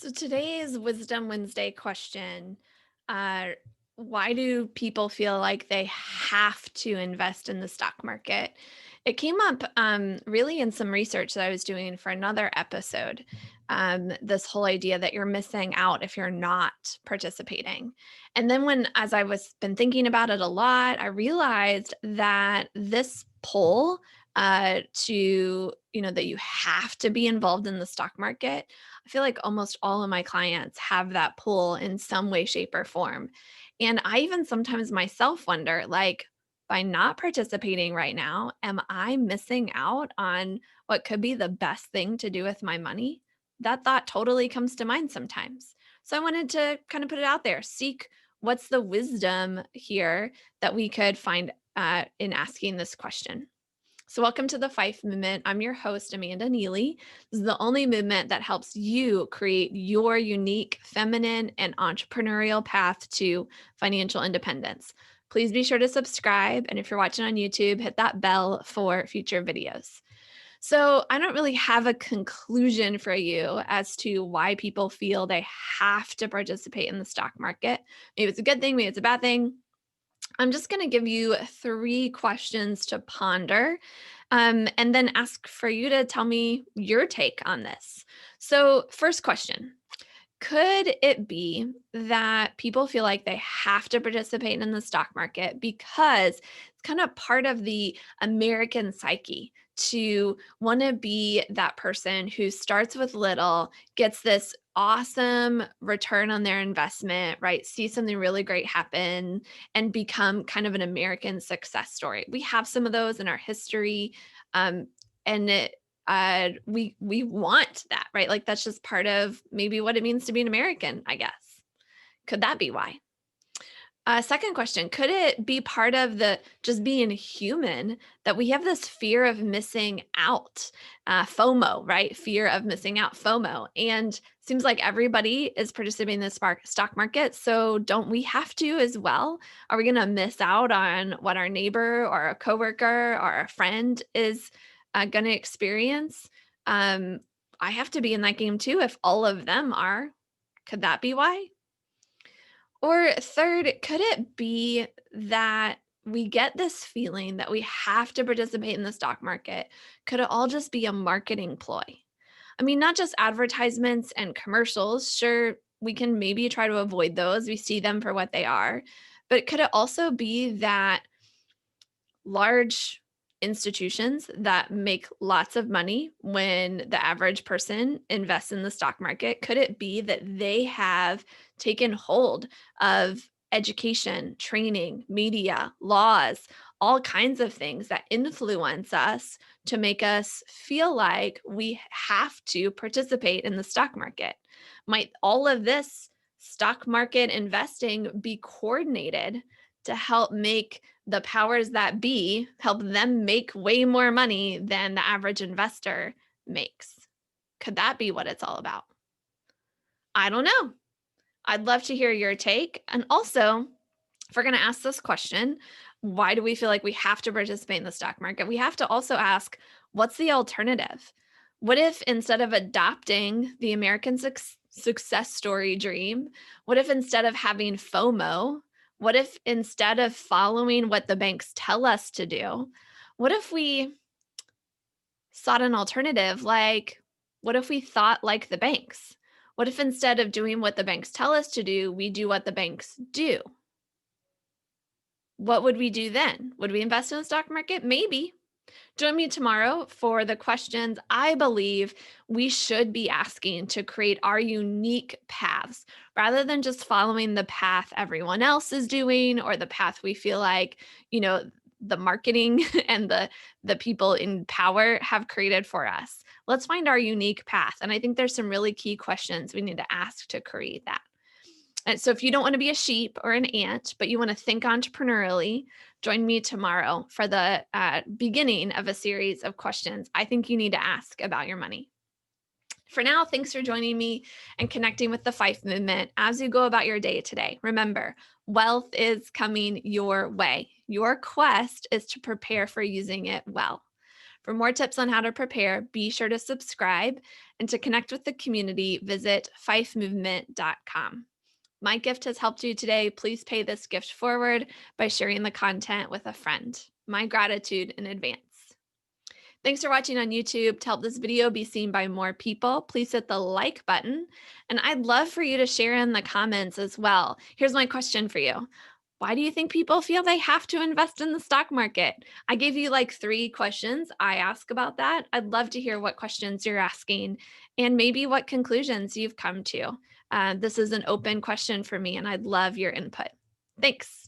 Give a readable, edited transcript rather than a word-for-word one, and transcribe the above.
So today's Wisdom Wednesday question, uh, why do people feel like they have to invest in the stock market? It came up really in some research that I was doing for another episode. This whole idea that you're missing out if you're not participating. And then as I was been thinking about it a lot, I realized that this poll that you have to be involved in the stock market. I feel like almost all of my clients have that pull in some way, shape, or form. And I even sometimes myself wonder, like, by not participating right now, am I missing out on what could be the best thing to do with my money? That thought totally comes to mind sometimes. So I wanted to kind of put it out there, seek what's the wisdom here that we could find in asking this question. So, welcome to the Fife Movement. I'm your host, Amanda Neely. This is the only movement that helps you create your unique feminine and entrepreneurial path to financial independence. Please be sure to subscribe. And if you're watching on YouTube, hit that bell for future videos. So, I don't really have a conclusion for you as to why people feel they have to participate in the stock market. Maybe it's a good thing, maybe it's a bad thing. I'm just going to give you three questions to ponder and then ask for you to tell me your take on this. So, first question. Could it be that people feel like they have to participate in the stock market because it's kind of part of the American psyche to want to be that person who starts with little, gets this awesome return on their investment, right? See something really great happen and become kind of an American success story. We have some of those in our history. Um, and we want that, right? Like that's just part of maybe what it means to be an American, I guess. Could that be why? Second question, could it be part of the just being human that we have this fear of missing out, FOMO, right? Fear of missing out, FOMO. And seems like everybody is participating in the stock market. So don't we have to as well? Are we going to miss out on what our neighbor or a coworker or a friend is going to experience? Um, I have to be in that game too if all of them are. Could that be why? Or third, could it be that we get this feeling that we have to participate in the stock market? Could it all just be a marketing ploy? I mean, not just advertisements and commercials. Sure, we can maybe try to avoid those. We see them for what they are. But could it also be that large institutions that make lots of money when the average person invests in the stock market, could it be that they have taken hold of education, training, media, laws, all kinds of things that influence us to make us feel like we have to participate in the stock market? Might all of this stock market investing be coordinated to help make the powers that be help them make way more money than the average investor makes? Could that be what it's all about? I don't know. I'd love to hear your take. And also, if we're going to ask this question, why do we feel like we have to participate in the stock market? We have to also ask, what's the alternative? What if instead of adopting the American success story dream, what if instead of having FOMO, what if instead of following what the banks tell us to do, what if we sought an alternative? Like, what if we thought like the banks? What if instead of doing what the banks tell us to do, we do what the banks do? What would we do then? Would we invest in the stock market? Maybe. Join me tomorrow for the questions I believe we should be asking to create our unique paths rather than just following the path everyone else is doing or the path we feel like, the marketing and the people in power have created for us. Let's find our unique path. And I think there's some really key questions we need to ask to create that. And so if you don't want to be a sheep or an ant, but you want to think entrepreneurially, join me tomorrow for the beginning of a series of questions I think you need to ask about your money. For now, thanks for joining me and connecting with the Fife movement as you go about your day today. Remember, wealth is coming your way. Your quest is to prepare for using it well. For more tips on how to prepare, be sure to subscribe. And to connect with the community, visit fifemovement.com. My gift has helped you today. Please pay this gift forward by sharing the content with a friend. My gratitude in advance. Thanks for watching on YouTube. To help this video be seen by more people, please hit the like button. And I'd love for you to share in the comments as well. Here's my question for you. Why do you think people feel they have to invest in the stock market? I gave you like 3 questions I ask about that. I'd love to hear what questions you're asking and maybe what conclusions you've come to. This is an open question for me, and I'd love your input. Thanks.